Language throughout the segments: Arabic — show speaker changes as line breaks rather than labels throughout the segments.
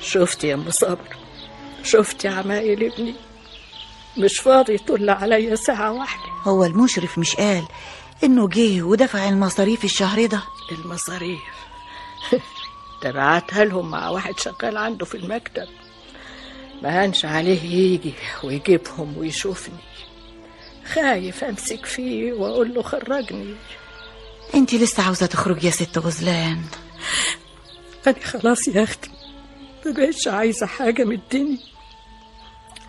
شفت يا ام صابر، شفت يا عمايل ابني، مش فاضي يطل عليا ساعة واحدة.
هو المشرف مش قال انه جه ودفع المصاريف الشهر ده؟
المصاريف ده بعتها لهم مع واحد شغال عنده في المكتب، ما هنش عليه يجي ويجيبهم ويشوفني، خايف امسك فيه واقول له خرجني.
انت لسه عاوزة تخرج يا ست غزلان؟
انا خلاص يا اختي ما بقتش عايزة حاجة من الدنيا،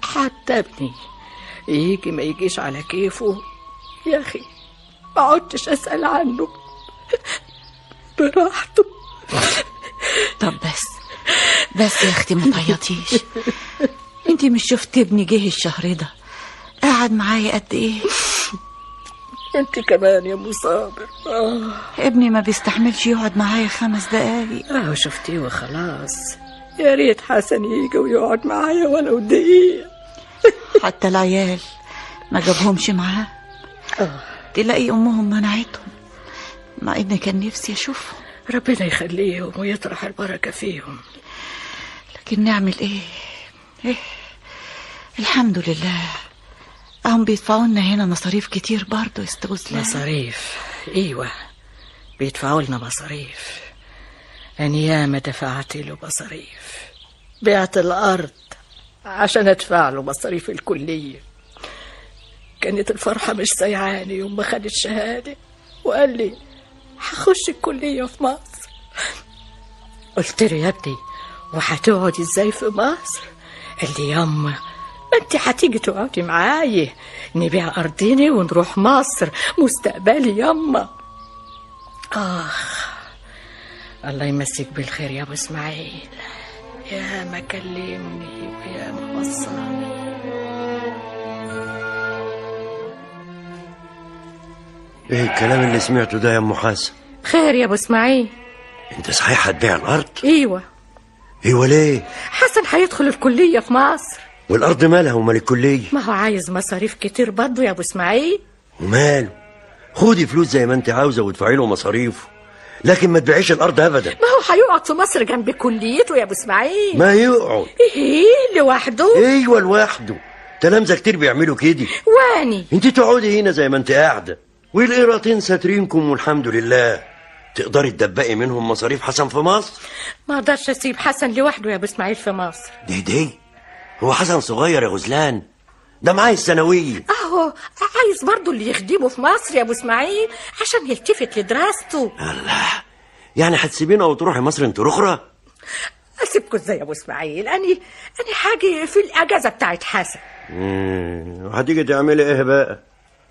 حتى ابني يجي ما يجيش على كيفه يا اخي ما عدتش اسأل عنه براحته.
طب بس يا اختي ما تعيطيش. انت مش شفت ابني جه الشهر ده قاعد معايا قد ايه؟
انت كمان يا ام صابر.
ابني ما بيستحملش يقعد معايا 5 دقايق.
شفتيه وخلاص، يا ريت حسن يجي ويقعد معايا ولو دقيقة.
حتى العيال ما جابهمش معاه، تلاقي امهم منعتهم، مع ان كان نفسي اشوفهم.
ربنا يخليهم ويطرح البركة فيهم.
لكن نعمل ايه؟ الحمد لله هم بيدفعوا لنا هنا مصاريف كتير برضه يا ست غزلان.
مصاريف؟ ايوه بيدفعوا لنا مصاريف. انا ياما دفعت له مصاريف، بعت الارض عشان ادفع له مصاريف الكلية. كانت الفرحة مش سيعاني يوم ما خد الشهادة وقال لي هخش الكلية في مصر. قلت له يا ابني وهتقعدي ازاي في مصر؟ قال لي ياما ما انت هتيجي تقعدي معايا، نبيع ارضنا ونروح مصر، مستقبلي ياما. الله يمسك بالخير يا ابو اسماعيل، يا ما كلمني ويا ما وصاني.
ايه الكلام اللي سمعته ده يا ام حسن؟
خير يا ابو اسماعيل.
انت صحيح هتبيع الارض؟
ايوه
ليه؟
حسن هيدخل الكلية في مصر.
والارض مالها ومال الكلية؟
ما هو عايز مصاريف كتير برضه يا ابو اسماعيل.
وماله، خدي فلوس زي ما انت عاوزة وادفعي له مصاريفه، لكن ما تبيعيش الارض ابدا.
ما هو هيقعد في مصر جنب كليته يا ابو اسماعيل.
ما يقعد
لوحده؟
ايوه لوحده، تلامذة كتير بيعملوا كده.
واني
انت تقعدي هنا زي ما انت قاعدة والقيراطين ساترينكم والحمد لله، تقدري تدبقي منهم مصاريف حسن في مصر.
ما اقدرش اسيب حسن لوحده يا ابو اسماعيل في مصر.
دي هو حسن صغير يا غزلان، ده معاه الثانوية.
اهو عايز برضه اللي يخدمه في مصر يا ابو اسماعيل عشان يلتفت لدراسته.
الله، يعني هتسيبينا وتروحي مصر انت رخرة؟
اسيبكوا ازاي يا ابو اسماعيل؟ اني حاجه في الاجازه بتاعت حسن.
هتيجي تعملي ايه بقى؟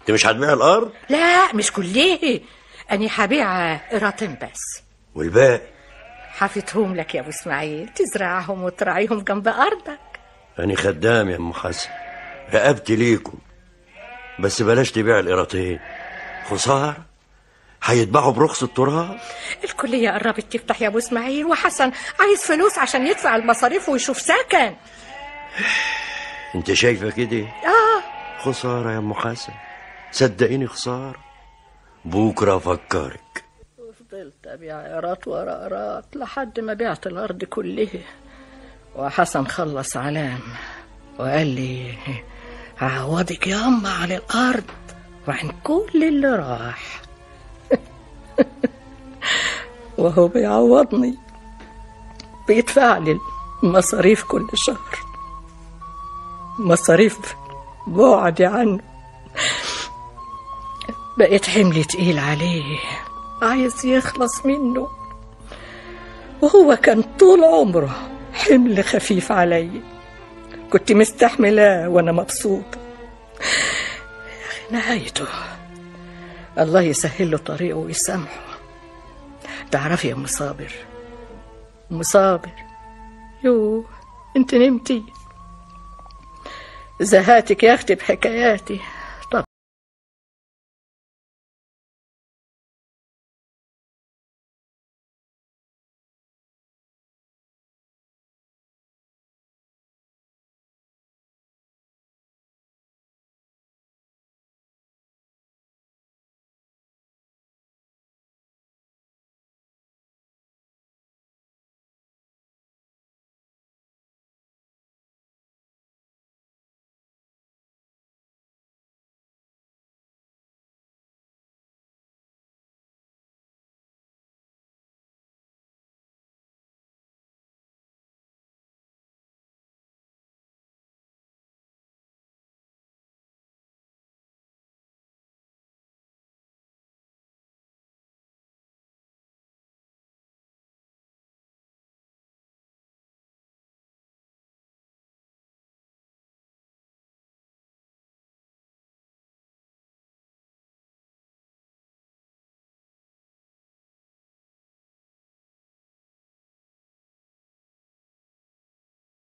انت مش هتبيع الارض؟
لا مش كليه، اني هبيع قراطين بس،
والباقي
حفيتهم لك يا ابو اسماعيل تزرعهم وتراعيهم جنب ارضك.
أنا خدام يا أم حسن، رقبتي ليكم، بس بلاش تبيع القراطين، خسارة هيتباعوا برخص التراب.
الكلية قربت تفتح يا ابو اسماعيل، وحسن عايز فلوس عشان يدفع المصاريف ويشوف سكن.
انت شايفة كده؟ خسارة يا أم حسن، صدقيني خسارة، بكرة أفكرك.
وفضلت أبيع قراط ورا قراط لحد ما بعت الأرض كلها، وحسن خلص علام وقال لي هعوضك يا أما عن الأرض وعن كل اللي راح. وهو بيعوضني، بيدفع لي المصاريف كل شهر، مصاريف بعدي عنه. بقيت حملي تقيل عليه، عايز يخلص منه، وهو كان طول عمره حمل خفيف علي، كنت مستحملاه وانا مبسوطة. نهايته الله يسهل له طريقه ويسامحه. تعرفي يا ام صابر، ام صابر، يوه انت نمتي؟ زهقتك يا اختي بحكاياتي.